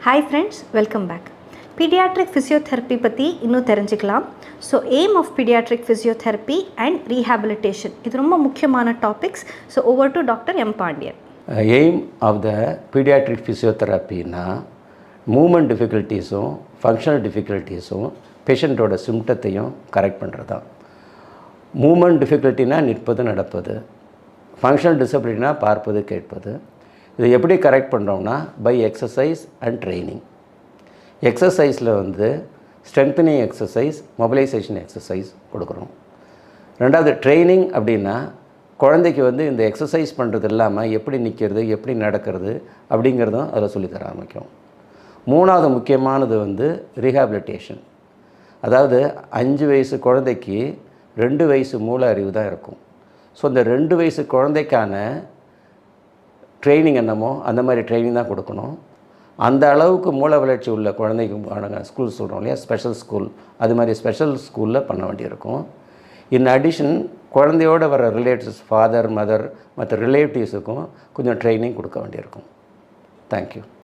Hi friends, welcome back. Pediatric physiotherapy பற்றி இன்னும் தெரிஞ்சுக்கலாம். So aim of pediatric physiotherapy and rehabilitation இது ரொம்ப முக்கியமான topics. So over to doctor M Pandian. Aim of the paediatric ஃபிசியோதெரப்பின்னா movement டிஃபிகல்ட்டிஸும் ஃபங்க்ஷனல் டிஃபிகல்ட்டிஸும் பேஷண்ட்டோட சிம்டத்தையும் கரெக்ட் பண்ணுறது தான். மூமெண்ட் டிஃபிகல்ட்டினா நிற்பது நடப்பது, ஃபங்க்ஷனல் டிசபிலிட்டினா பார்ப்பது கேட்பது. இதை எப்படி கரெக்ட் பண்ணுறோம்னா பை எக்ஸசைஸ் அண்ட் ட்ரைனிங். எக்ஸசைஸில் ஸ்ட்ரென்தனிங் எக்ஸசைஸ், மொபிலைசேஷன் எக்ஸசைஸ் கொடுக்குறோம். ரெண்டாவது ட்ரைனிங் அப்படின்னா குழந்தைக்கு இந்த எக்ஸசைஸ் பண்ணுறது இல்லாமல் எப்படி நிற்கிறது, எப்படி நடக்கிறது அப்படிங்கிறதும் அதில் சொல்லித்தர ஆரம்பிக்கும். மூணாவது முக்கியமானது ரீஹாபிலிட்டேஷன். அதாவது 5 வயசு குழந்தைக்கு 2 வயசு மூளை அறிவு தான் இருக்கும். ஸோ இந்த 2 வயசு குழந்தைக்கான ட்ரைனிங் என்னமோ அந்த மாதிரி ட்ரைனிங் தான் கொடுக்கணும். அந்த அளவுக்கு மூளை வளர்ச்சி உள்ள குழந்தைக்கு ஸ்கூல் சொல்கிறோம் இல்லையா, ஸ்பெஷல் ஸ்கூல், அது மாதிரி ஸ்பெஷல் ஸ்கூலில் பண்ண வேண்டியிருக்கும். இன் அடிஷன் குழந்தையோடு வர ரிலேட்டிவ்ஸ், ஃபாதர், மதர், மற்ற ரிலேட்டிவ்ஸுக்கும் கொஞ்சம் ட்ரைனிங் கொடுக்க வேண்டியிருக்கும். தேங்க்யூ.